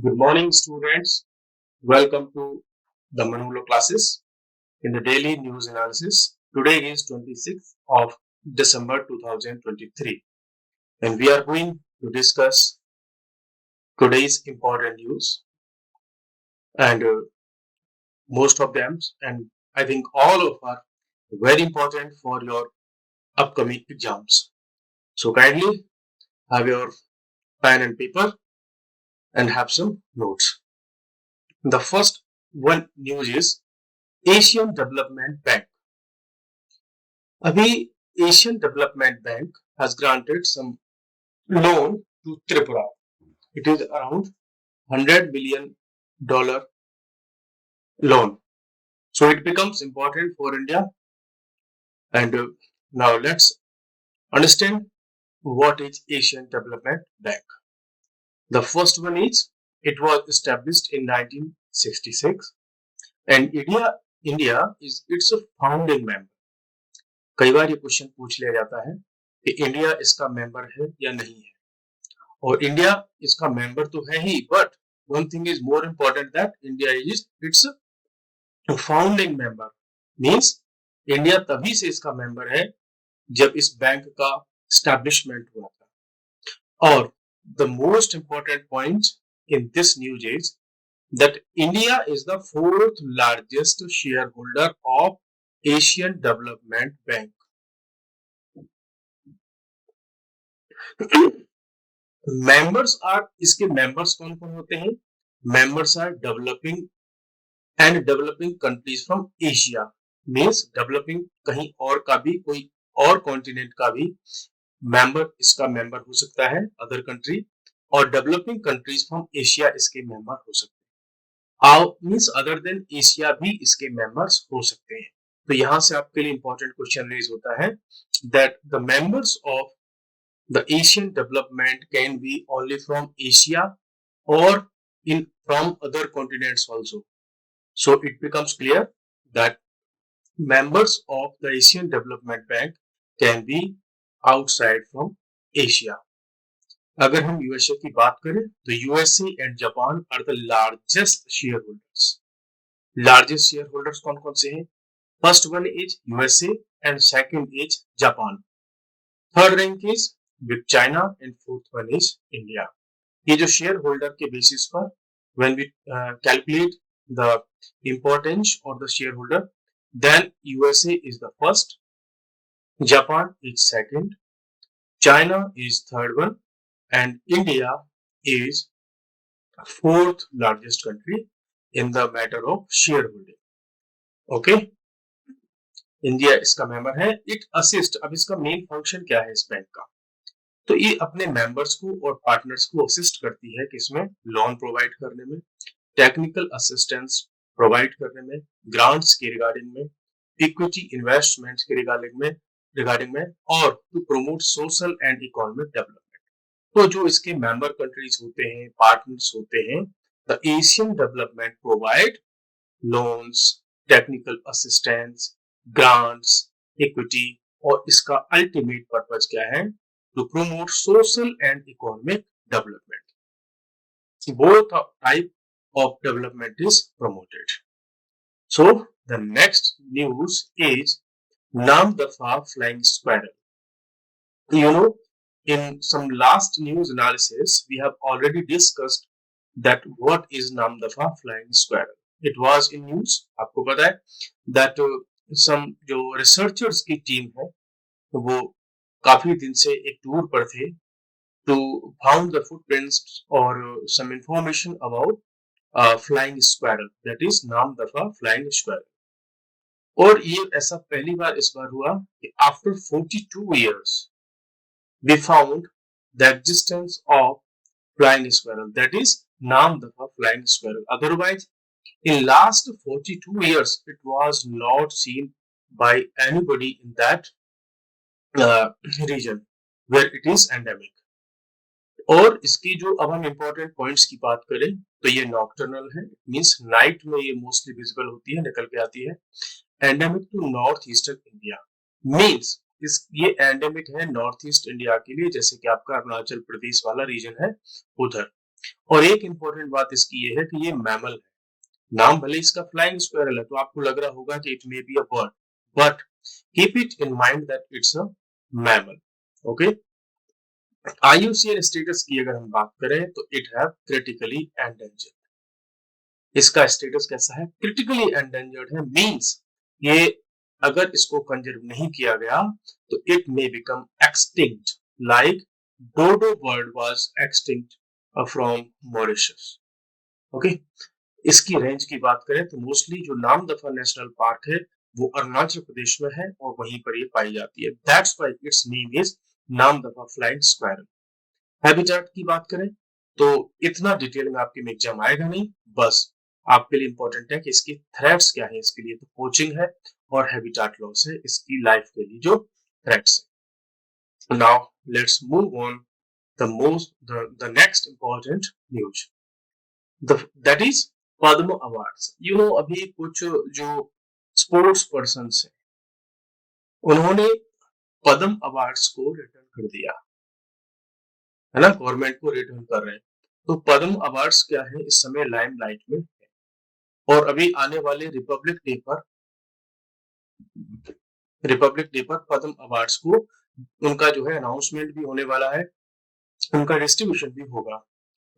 Good morning, students. Welcome to the Manulo classes in the daily news analysis. Today is 26th of December 2023, and we are going to discuss today's important news and most of them, and I think all of are very important for your upcoming exams. So kindly have your pen and paper and have some notes. The first one news is Asian Development Bank. अभी Asian Development Bank has granted some loan to Tripura. It is around $100 million loan. So it becomes important for India. And now let's understand what is Asian Development Bank. The first one is it was established in 1966 and India is its founding member. कई बार ये question पूछ लिया जाता है कि India इसका member है या नहीं है और इंडिया इसका मेंबर तो है ही but one thing is more important that India is its founding member means India तभी से इसका मेंबर है जब इस बैंक का एस्टैब्लिशमेंट हुआ था और the most important point in this news is that India is the fourth largest shareholder of Asian Development Bank. Members are इसके मेंबर्स कौन कौन होते हैं members are developing countries from Asia means developing कहीं और का भी कोई और कॉन्टिनेंट का भी मेंबर इसका मेंबर हो सकता है अदर कंट्री और डेवलपिंग कंट्रीज फ्रॉम एशिया इसके मेंबर हो सकते हैं मींस अदर देन एशिया भी इसके मेंबर्स हो सकते हैं तो यहां से आपके लिए इंपॉर्टेंट क्वेश्चन रेज होता है that the members of the Asian development can be only from Asia or from other continents also. So it becomes clear that members of the Asian Development Bank can be outside from Asia. अगर हम USA की बात करें तो USA and Japan are the largest share holders largest share holders कौन कौन से हैं first one is USA and second is Japan third rank is with China and fourth one is India. ये जो शेयर होल्डर के basis पर when we calculate the importance of the shareholder, then USA is the first, Japan is second, China is third one, and India is fourth largest country in the matter of shareholding. Okay, India इसका member है. It assist. अब इसका main function क्या है इस bank का तो ये अपने मेंबर्स को और पार्टनर्स को असिस्ट करती है कि इसमें लोन प्रोवाइड करने में टेक्निकल असिस्टेंस प्रोवाइड करने में ग्रांट्स के रिगार्डिंग में इक्विटी इन्वेस्टमेंट्स के रिगार्डिंग में और to promote social and economic development. तो जो इसके मेंबर कंट्रीज होते हैं पार्टनर्स होते हैं the Asian development provide loans technical assistance grants equity और इसका अल्टीमेट पर्पज क्या है to promote social and economic development. Both type of development is promoted. So the next news is Namdapha flying squirrel. You know, in some last news analysis, we have already discussed that what is Namdapha flying squirrel. It was in news. आपको पता है that some जो researchers की team है वो काफी दिन से एक टूर पर थे टू फाउंड द फुटप्रिंट्स और some information about flying squirrel that is Namdapha flying squirrel और ये ऐसा पहली बार इस बार हुआ कि after 42 years we found the existence of flying squirrel that is Namdapha flying squirrel. Otherwise in last 42 years it was not seen by anybody in that region where it is endemic और इसकी जो अब हम important points की बात करें तो ये नॉक्टर्नल है मींस नाइट में ये मोस्टली विजिबल होती है निकल के आती है endemic to north eastern India means ये एंडेमिक है नॉर्थ ईस्ट इंडिया के लिए जैसे कि आपका अरुणाचल प्रदेश वाला रीजन है उधर और एक इंपॉर्टेंट बात इसकी ये है कि ये मैमल है। नाम भले इसका फ्लाइंग स्क्वेरल है, तो आपको लग रहा होगा कि it may be a bird, but keep it in mind that it's a mammal. Okay, IUCN status की अगर हम बात करें तो इट हैव क्रिटिकली एंडेंजर्ड। इसका स्टेटस कैसा है? क्रिटिकली एंडेंजर्ड है, मींस ये अगर इसको कंजर्व नहीं किया गया तो it may become extinct like dodo bird was extinct from Mauritius. Okay, इसकी रेंज की बात करें तो मोस्टली जो नामदफा नेशनल पार्क है वो अरुणाचल प्रदेश में है और वहीं पर ये पाई जाती है। That's why it's name is Namdapha flying squirrel. Habitat की बात करें तो इतना डिटेल में आपके में एग्जाम आएगा नहीं, बस आपके लिए इंपॉर्टेंट है कि इसकी थ्रेट्स क्या है। इसके लिए तो पोचिंग है और हैबिटेट लॉस है इसकी लाइफ के लिए जो थ्रेट्स है। Now let's move on the next important news, that is Padma awards. अभी कुछ जो स्पोर्ट्स पर्सन है उन्होंने पद्म अवार्ड्स को रिटर्न कर दिया है ना, गवर्नमेंट को रिटर्न कर रहे हैं। तो पद्म अवार्ड्स क्या है, इस समय लाइमलाइट में है और अभी आने वाले रिपब्लिक डे पर पद्म अवार्ड्स को उनका जो है अनाउंसमेंट भी होने वाला है, उनका डिस्ट्रीब्यूशन भी होगा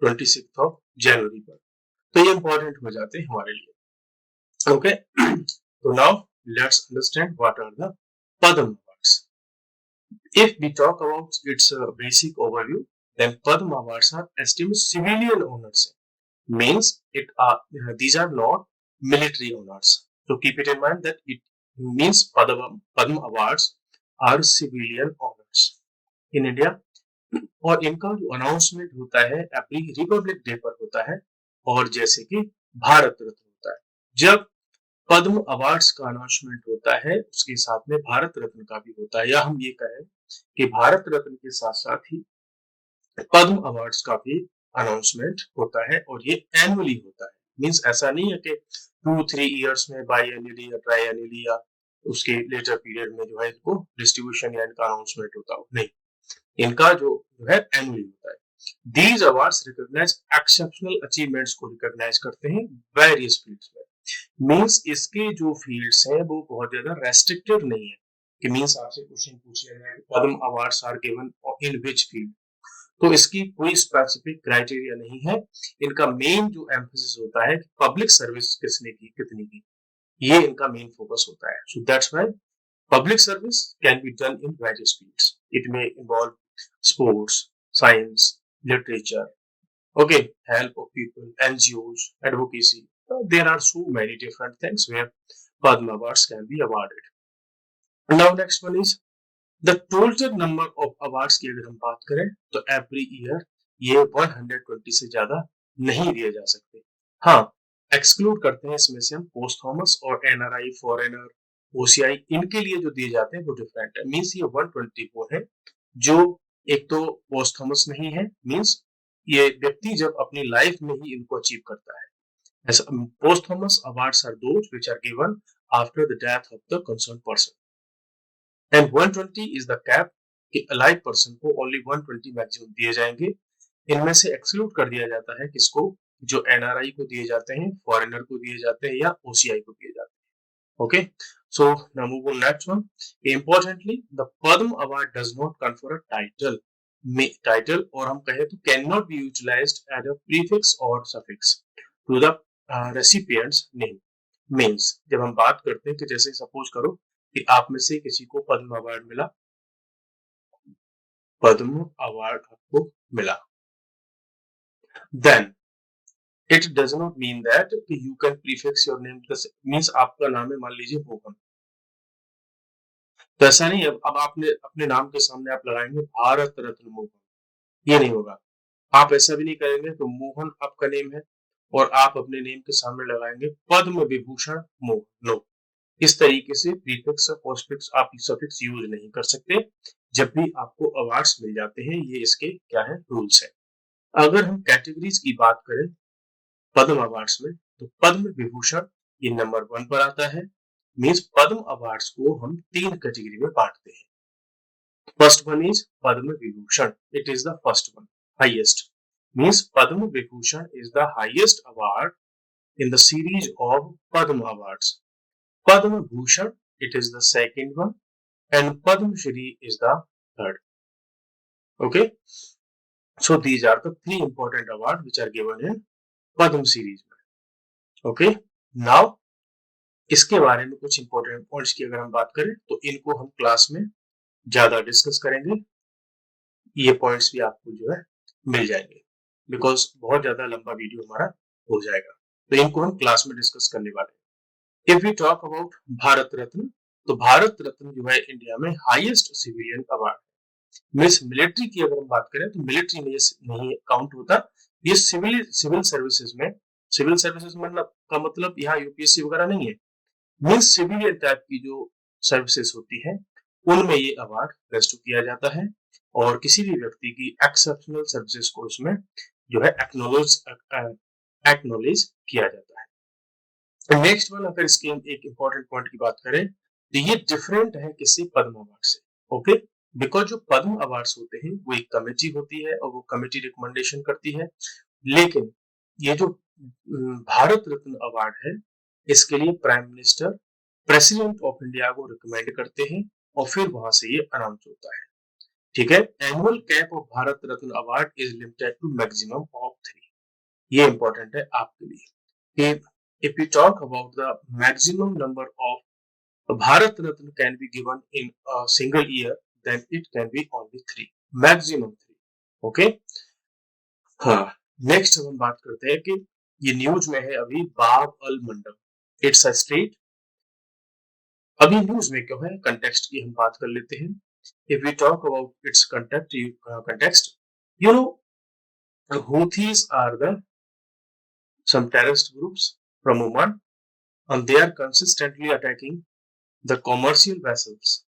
26 जनवरी पर। तो ये इंपॉर्टेंट हो जाते हैं हमारे लिए। Okay, so now let's understand what are the Padma Awards. If we talk about its basic overview, then Padma Awards are esteemed civilian honors. Means these are not military honors. So keep it in mind that it means Padma Awards are civilian honors in India. और इनका जो announcement होता है every Republic day पर होता है, और जैसे कि भारत रत्न होता है। जब पद्म अवार्ड्स का अनाउंसमेंट होता है उसके साथ में भारत रत्न का भी होता है, या हम ये कहें कि भारत रत्न के साथ साथ ही पद्म अवार्ड्स का भी अनाउंसमेंट होता है, और ये एनुअली होता है। मींस ऐसा नहीं है कि 2-3 इयर्स में बाई एनुअली या ट्राई एनुअली या उसके लेटर पीरियड में जो है इनको डिस्ट्रीब्यूशन या इनका अनाउंसमेंट होता हो, नहीं, इनका जो है एनुअली होता है। These awards recognize exceptional achievements को रिकॉग्नाइज करते हैं वेरियस फील्ड्स में। मींस इसके जो फील्ड्स हैं वो बहुत ज्यादा रेस्ट्रिक्टेड नहीं है कि मींस आपसे क्वेश्चन पूछ लिया जाए Padma awards are given in which field, तो इसकी कोई स्पेसिफिक क्राइटेरिया नहीं है। इनका मेन जो एम्फेसिस होता है कि पब्लिक सर्विस किसने की, कितनी की, ये इनका मेन फोकस होता है। So that's why public service can be done in various fields. It may involve sports, science, literature, okay, help of people, NGOs, advocacy. There are so many different things where Padma Awards can be awarded. Now next one is the total number of awards की अगर हम बात करें तो every year ये 120 से ज्यादा नहीं दिए जा सकते। हाँ, एक्सक्लूड करते हैं इसमें से हम पोस्थोमस और NRI, फॉरेनर, OCI, इनके लिए जो दिए जाते हैं वो डिफरेंट है। मींस ये 120 वो है जो एक तो पोस्थोमस नहीं है, मींस ये व्यक्ति जब अपनी लाइफ में ही इनको अचीव करता है। Posthumous awards are those which are given after the death of the concerned person. And 120 is the cap कि अलाइव पर्सन को ओनली 120 मैक्सिमम दिए जाएंगे। इनमें से एक्सक्लूड कर दिया जाता है किसको, जो NRI को दिए जाते हैं, फॉरेनर को दिए जाते हैं या OCI को दिए जाते हैं। Okay, so now move on next one. Importantly the Padma award does not confer a title, और हम कहें तो can not be utilised as a prefix और suffix to the recipient's name. Means जब हम बात करते हैं कि जैसे सपोज करो कि आप में से किसी को पद्म अवार्ड मिला, पद्म अवार्ड आपको मिला, then it does not mean that you can prefix your name, means आपका नाम है मान लीजिए मोहन, तो ऐसा नहीं है अब आपने अपने नाम के सामने आप लगाएंगे भारत रत्न मोहन, ये नहीं होगा। आप ऐसा भी नहीं करेंगे तो मोहन आपका नेम है और आप अपने नेम के सामने लगाएंगे पद्म विभूषण मोहन, नो, इस तरीके से प्रीफिक्स और पोस्टफिक्स आप सफिक्स यूज नहीं कर सकते जब भी आपको अवार्ड्स मिल जाते हैं। ये इसके क्या है, रूल्स है। अगर हम कैटेगरीज की बात करें पद्म अवार्ड्स में तो पद्म विभूषण ये नंबर 1 पर आता है। मींस पद्म अवार्ड्स को हम 3 कैटेगरी में बांटते हैं। First one is Padma Vibhushan, it is the first one, highest, means Padma Vibhushan is the highest award in the series of Padma awards. Padma Bhushan, it is the second one, and Padma Shri is the third. Okay, so these are the three important awards which are given in Padma series. Okay, now इसके बारे में कुछ important points की अगर हम बात करें तो इनको हम क्लास में ज्यादा डिस्कस करेंगे। ये पॉइंट्स भी आपको जो है मिल जाएंगे बिकॉज बहुत ज्यादा लंबा वीडियो हमारा हो जाएगा, तो इनको हम क्लास में डिस्कस करने वाले हैं। If we talk about Bharat Ratna, तो भारत रत्न जो है इंडिया में highest civilian award. Miss military की अगर हम बात करें तो मिलिट्री में ये नहीं काउंट होता, ये सिविल सर्विसेज में, सिविल सर्विसेज मतलब का मतलब यहाँ यूपीएससी वगैरह नहीं है, मीन्स सिविलियन टाइप की जो सर्विसेज होती है उनमें ये अवार्ड बेस्ट किया जाता है और किसी भी व्यक्ति की एक्सेप्शनल सर्विसेज को इसमें जो है एक्नॉलेज किया जाता है। नेक्स्ट वन, अगर इसके एक इंपॉर्टेंट पॉइंट की बात करें तो ये डिफरेंट है किसी पद्म अवार्ड से। ओके, बिकॉज जो पद्म अवार्ड्स होते हैं वो एक कमेटी होती है और वो कमेटी रिकमेंडेशन करती है, लेकिन ये जो भारत रत्न अवार्ड है इसके लिए prime minister president of India को रिकमेंड करते हैं और फिर वहां से ये अनाउंस होता है। ठीक है, annual cap of Bharat Ratna award is limited to maximum of 3। ये इंपॉर्टेंट है आपके लिए कि if you talk about the maximum number of Bharat Ratna can be given in a single year, then it can be only 3, maximum 3। Okay, हाँ, next हम बात करते हैं कि ये न्यूज में है अभी बाब अल मंडप, इट्स अ स्टेट। अभी न्यूज में क्यों है, कंटेक्स्ट की हम बात कर लेते हैं। If we talk about its context, you know, the Houthis are the some terrorist groups from Oman, and they are consistently attacking the commercial vessels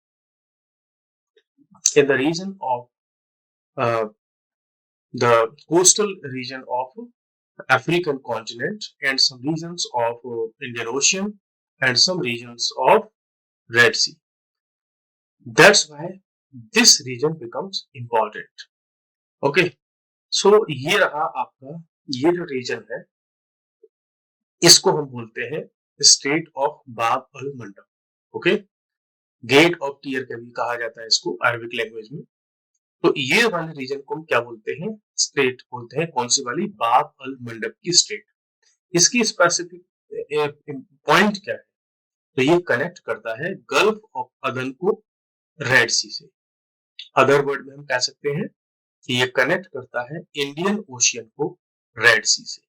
in the region of the coastal region of African continent and some regions of Indian Ocean and some regions of Red Sea. That's why this region becomes important. Okay, so ये रहा आपका, ये जो reason है इसको हम बोलते हैं स्टेट ऑफ बाब अल मंडप। ओके, गेट ऑफ टीयर का भी कहा जाता है इसको अरबिक लैंग्वेज में। तो ये वाले रीजन को हम क्या बोलते हैं, स्टेट बोलते हैं। कौन सी वाली, बाब अल मंडप की स्टेट। इसकी स्पेसिफिक पॉइंट क्या है, तो ये कनेक्ट करता है गल्फ ऑफ अदन को रेड सी से। अदर वर्ड में हम कह सकते हैं कि ये कनेक्ट करता है इंडियन ओशियन को रेड सी से।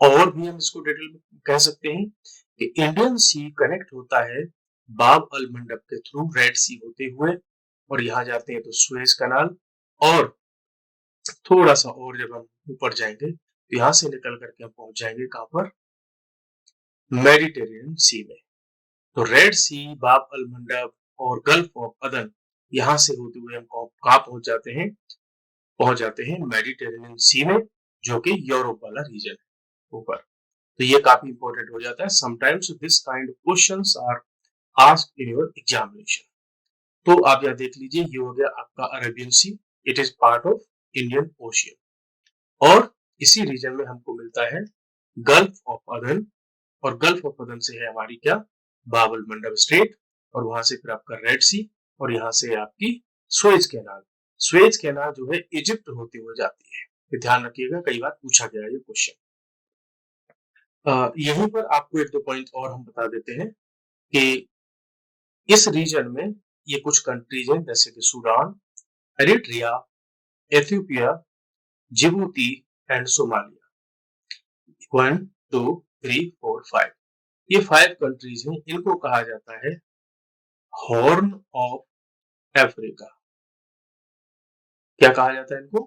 और भी हम इसको डिटेल में कह सकते हैं कि इंडियन सी कनेक्ट होता है बाब अल मंडप के थ्रू रेड सी होते हुए और यहाँ जाते हैं तो सुएज कनाल, और थोड़ा सा और जब हम ऊपर जाएंगे तो यहाँ से निकल करके हम पहुंच जाएंगे कहां पर, मेडिटेरियन सी में। तो रेड सी, बाब अल मंडप और गल्फ ऑफ अदन, यहाँ से होते हुए हम कहां पहुंच जाते हैं मेडिटेरेनियन सी में, जो कि यूरोप वाला रीजन है ऊपर। तो ये काफी इंपॉर्टेंट हो जाता है। Sometimes this kind of questions are asked in your examination. तो आप यहां देख लीजिए, ये हो गया आपका Arabian sea, it is part of Indian ocean. और इसी रीजन में हमको मिलता है गल्फ ऑफ अदन, और गल्फ ऑफ अदन से है हमारी क्या, बाब अल मंडप स्टेट, और वहां से फिर आपका रेड सी, और यहाँ से आपकी सुएज कैनाल। सुएज कैनाल जो है इजिप्ट होते हुए जाती है, तो ध्यान रखिएगा, कई बार पूछा गया है ये क्वेश्चन। यहीं पर आपको एक दो पॉइंट और हम बता देते हैं कि इस रीजन में ये कुछ कंट्रीज हैं जैसे कि Sudan, Eritrea, Ethiopia, Djibouti and Somalia. 1 2 3 4 5, ये 5 कंट्रीज हैं। इनको कहा जाता है हॉर्न ऑफ अफ्रीका। क्या कहा जाता है इनको,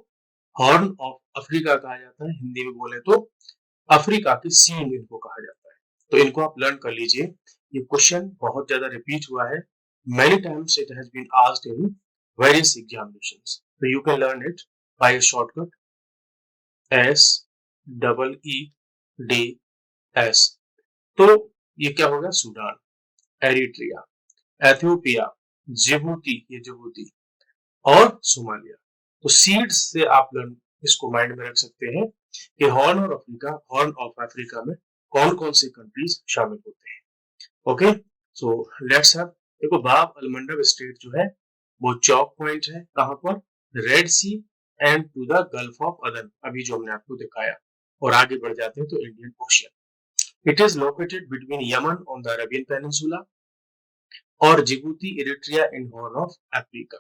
हॉर्न ऑफ अफ्रीका कहा जाता है। हिंदी में बोले तो अफ्रीका की सींग इनको कहा जाता है। तो इनको आप लर्न कर लीजिए। ये क्वेश्चन बहुत ज्यादा रिपीट हुआ है, many times it has been asked in various examinations, so you can learn it by a shortcut SEEDS। तो ये क्या होगा, सूडान, एरिट्रिया, एथियोपिया, जिबूती, ये जिबूती, और सोमालिया। तो सीड्स से आप लर्न इसको माइंड में रख सकते हैं कि हॉर्न ऑफ अफ्रीका में कौन कौन से कंट्रीज शामिल होते हैं। ओके, सो लेट्स हैव, देखो बाब अलमंडब स्ट्रेट जो है वो चौक पॉइंट है कहां पर, red sea and to the gulf of Aden, अभी जो हमने आपको दिखाया। और आगे बढ़ जाते हैं तो Indian ocean, it is located between Yemen on the Arabian peninsula और Djibouti Eritrea in horn of Africa.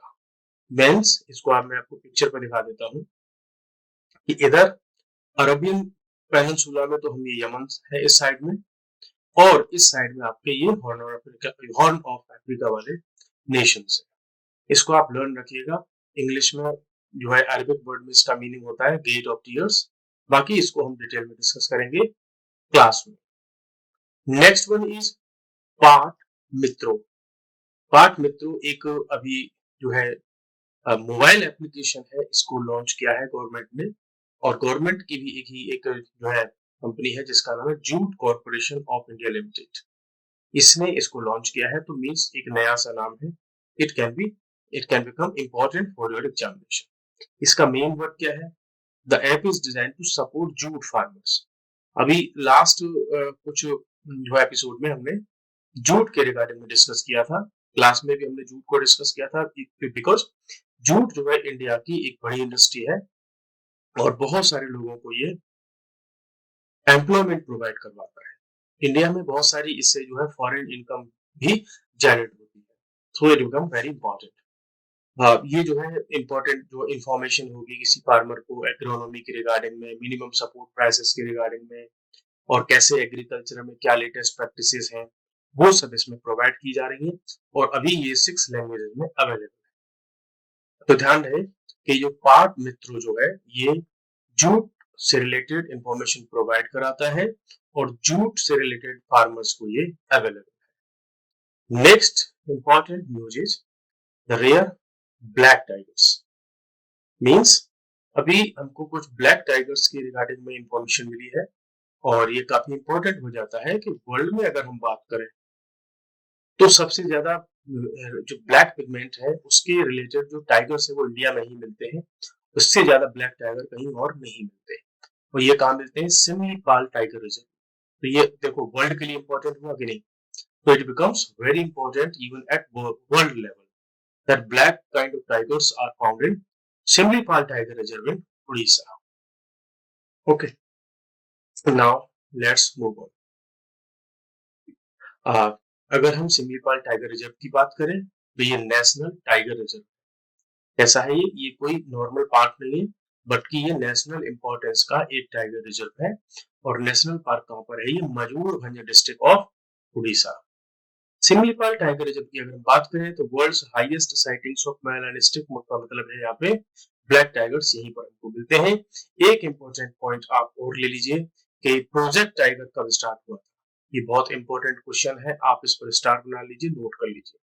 वेंस, इसको आप मैं आपको पिक्चर पर दिखा देता हूँ कि इधर अरबियन पेनिनसुला में तो हम ये यमन है इस साइड में, और इस साइड में आपके ये हॉर्न ऑफ अफ्रीका वाले नेशन है। इसको आप लर्न रखिएगा, इंग्लिश में जो है अरबिक वर्ड में इसका मीनिंग होता है गेट ऑफ टीयर्स। बाकी इसको हम डिटेल में डिस्कस करेंगे क्लास में। नेक्स्ट वन इज पाट मित्रो। पाट मित्रो एक अभी जो है मोबाइल एप्लीकेशन है, इसको लॉन्च किया है गवर्नमेंट ने, और गवर्नमेंट की भी एक जो है कंपनी है जिसका नाम है jute corporation of India limited, इसने इसको लॉन्च किया है। तो मींस एक नया सा नाम है, it can become important for your examination. इसका मेन वर्क क्या है, the app is design to support jute farmers. अभी लास्ट कुछ जो एपिसोड में हमने जूट के रिगार्डिंग में डिस्कस किया था, क्लास में भी हमने जूट को डिस्कस किया था, बिकॉज जूट जो है इंडिया की एक बड़ी इंडस्ट्री है और बहुत सारे लोगों को ये एम्प्लॉयमेंट प्रोवाइड करवाता है। इंडिया में बहुत सारी इससे जो है फॉरेन इनकम भी जनरेट होती है, so it become very important. ये जो है इंपॉर्टेंट जो इंफॉर्मेशन होगी किसी फार्मर को एग्रोनॉमी के रिगार्डिंग में, मिनिमम सपोर्ट प्राइसेस के रिगार्डिंग में, और कैसे एग्रीकल्चर में क्या लेटेस्ट प्रैक्टिसेस हैं, वो सब इसमें प्रोवाइड की जा रही है। और अभी ये 6 लैंग्वेजेस में अवेलेबल है। तो ध्यान रहे कि जो पाट मित्रो जो है ये जूट से रिलेटेड इंफॉर्मेशन प्रोवाइड कराता है और जूट से रिलेटेड फार्मर्स को ये अवेलेबल है। Next important news is the rare black tigers. Means अभी हमको कुछ ब्लैक टाइगर्स की रिगार्डिंग में इंफॉर्मेशन मिली है, और ये काफी इंपॉर्टेंट हो जाता है कि वर्ल्ड में अगर हम बात करें तो सबसे ज्यादा जो ब्लैक पिगमेंट है उसके रिलेटेड जो टाइगर्स है वो इंडिया में ही मिलते हैं, उससे ज्यादा ब्लैक टाइगर कहीं और नहीं मिलते। और ये कहाँ मिलते हैं, सिमलीपाल टाइगर रिजर्व। तो ये देखो वर्ल्ड के लिए इंपॉर्टेंट हुआ कि नहीं, तो it becomes very important even at world level that black kind of tigers are found in Similipal tiger reserve in Orissa. Okay, now let's move on. अगर हम सिमलीपाल टाइगर रिजर्व की बात करें तो ये नेशनल टाइगर रिजर्व कैसा है, ये कोई नॉर्मल पार्क नहीं है, बल्कि ये नेशनल इंपॉर्टेंस का एक टाइगर रिजर्व है। और नेशनल पार्क कहां पर है, ये Mayurbhanj district of Orissa. Similipal tiger reserve की अगर हम बात करें तो world's highest sightings of melanistic का मतलब है यहाँ पे ब्लैक टाइगर्स यहीं पर हमको मिलते हैं। एक इंपॉर्टेंट पॉइंट आप और ले लीजिए कि प्रोजेक्ट टाइगर कब स्टार्ट हुआ था, ये बहुत इंपॉर्टेंट क्वेश्चन है, आप इस पर स्टार बना लीजिए, नोट कर लीजिए।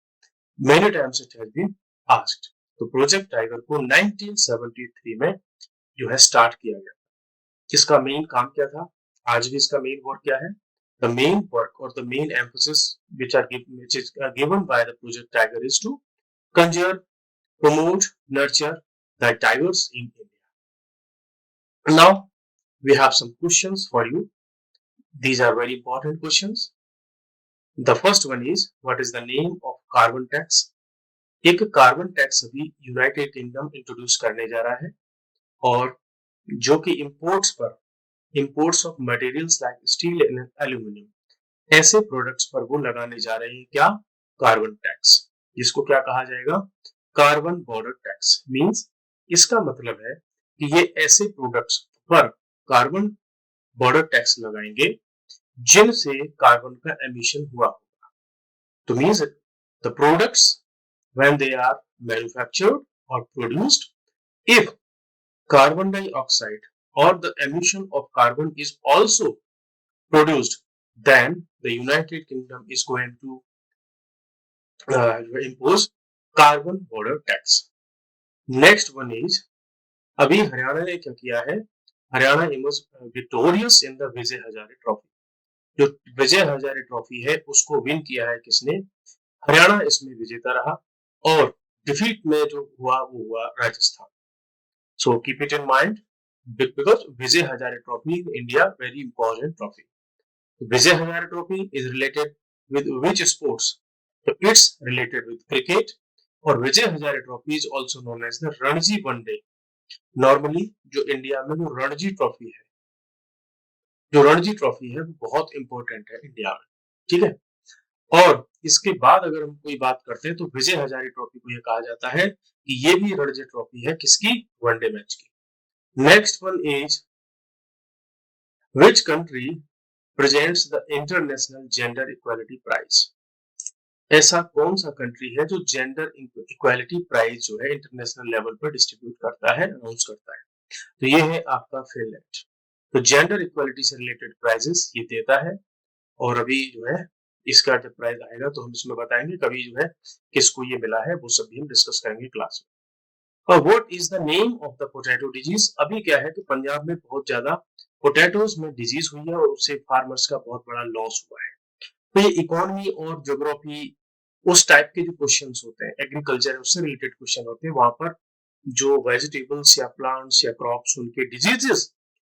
Many times it has been asked. तो प्रोजेक्ट टाइगर को 1973 में जो है स्टार्ट किया गया। इसका मेन काम क्या था, आज भी इसका मेन वर्क क्या है, the main work or the main emphasis which is given by the project tiger is to conserve, promote, nurture the tigers in India. Now we have some questions for you, these are very important questions. The first one is what is the name of carbon tax? एक carbon tax अभी United kingdom introduce करने जा रहा है, और जो कि imports of materials like steel and aluminium ऐसे प्रोडक्ट्स पर वो लगाने जा रहे हैं क्या, कार्बन टैक्स, जिसको क्या कहा जाएगा, कार्बन बॉर्डर टैक्स। मींस इसका मतलब है कि ये ऐसे प्रोडक्ट्स पर कार्बन बॉर्डर टैक्स लगाएंगे जिनसे कार्बन का एमिशन हुआ होगा। तो means the products when they are manufactured or produced, if carbon dioxide or the emission of carbon is also produced, then the United Kingdom is going to impose carbon border tax. Next one is अभी हरियाणा ने क्या किया है, Haryana emerge victorious in the Vijay Hazare trophy. जो विजय Hazare trophy है उसको win किया है किसने, हरियाणा इसमें विजेता रहा, और डिफीट में जो हुआ वो हुआ Rajasthan. So keep it in mind because Vijay Hazare Trophy in India very important trophy. Vijay Hazare Trophy is related with which sports? So it's related with cricket, और Vijay Hazare trophy is also known as the Ranji one day. Normally जो India में जो Ranji trophy है, वो बहुत important है India में, ठीक है. और इसके बाद अगर हम कोई बात करते हैं तो विजय हजारे ट्रॉफी को ये कहा जाता है कि ये भी रणजी ट्रॉफी है किसकी? वनडे मैच की. Next one is which country presents the international gender equality prize. ऐसा कौन सा कंट्री है जो जेंडर इक्वालिटी प्राइज जो है इंटरनेशनल लेवल पर डिस्ट्रीब्यूट करता है, अनाउंस करता है? तो ये है आपका फिनलैंड. तो जेंडर इक्वालिटी से रिलेटेड प्राइजेस ये देता है, और अभी जो है इसका जब प्राइज आएगा तो हम इसमें बताएंगे कभी जो है किसको ये मिला है, वो सब भी हम डिस्कस करेंगे क्लास में. और what is the name of the potato disease. अभी क्या है कि पंजाब में बहुत ज्यादा पोटैटोज में डिजीज हुई है और उससे फार्मर्स का बहुत बड़ा लॉस हुआ है. तो ये इकोनॉमी और ज्योग्राफी उस टाइप के जो क्वेश्चंस होते हैं, एग्रीकल्चर उससे रिलेटेड क्वेश्चन होते हैं, वहां पर जो वेजिटेबल्स या प्लांट्स या क्रॉप्स उनके डिजीजेस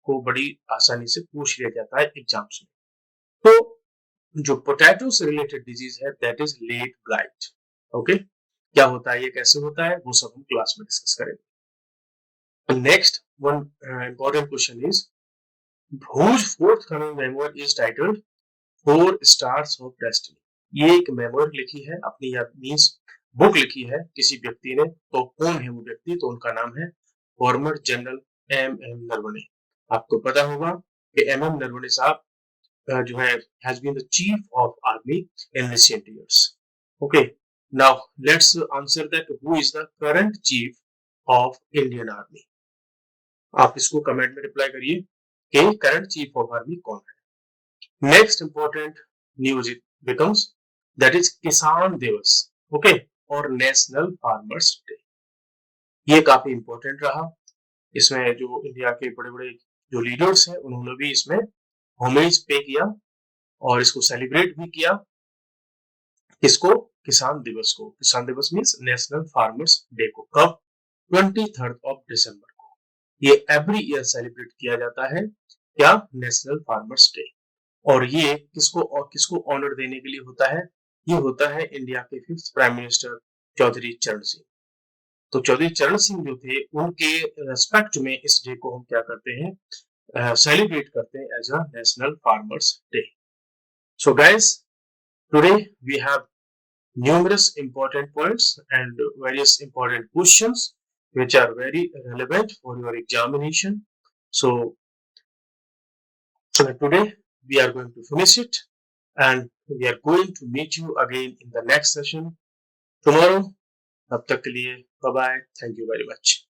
को बड़ी आसानी से पूछ लिया जाता है एग्जाम्स में. तो जो पोटैटो से रिलेटेड डिजीज है that is late blight. Okay, क्या होता है, ये कैसे होता है, वो सब हम क्लास में डिस्कस करेंगे. Next one important question is whose forthcoming memoir is titled 4 Stars of Destiny. ये एक मेमोर लिखी है अपनी, या मीन्स बुक लिखी है किसी व्यक्ति ने. तो कौन है वो व्यक्ति? तो उनका नाम है फॉर्मर जनरल एम नरवणे. आपको पता होगा कि एम नरवणे साहब जो है has been the chief of army in recent years. Okay, now let's answer that who is the current chief of Indian army. आप इसको कमेंट में रिप्लाई करिए कि करंट चीफ ऑफ आर्मी कौन है. Next important news becomes that is किसान दिवस. Okay, और नेशनल फार्मर्स डे. ये काफी इंपॉर्टेंट रहा. इसमें जो इंडिया के बड़े बड़े जो लीडर्स हैं उन्होंने भी इसमें होमेज पे किया और इसको सेलिब्रेट भी किया. किसको? किसान दिवस को. किसान दिवस मीन्स नेशनल फार्मर्स डे को. कब? 23 दिसंबर को. ये एवरी ईयर सेलिब्रेट किया जाता है. क्या? National farmers day. और ये किसको ऑनर देने के लिए होता है? ये होता है इंडिया के 5th प्राइम मिनिस्टर चौधरी चरण सिंह. तो चौधरी चरण सिंह जो थे उनके रेस्पेक्ट में इस डे को हम क्या करते हैं? सेलिब्रेट करते हैं as a national farmers day. So guys, today we have numerous important points and various important questions which are very relevant for your examination. So today we are going to finish it and we are going to meet you again in the next session tomorrow. तब तक के लिए bye bye. Thank you very much.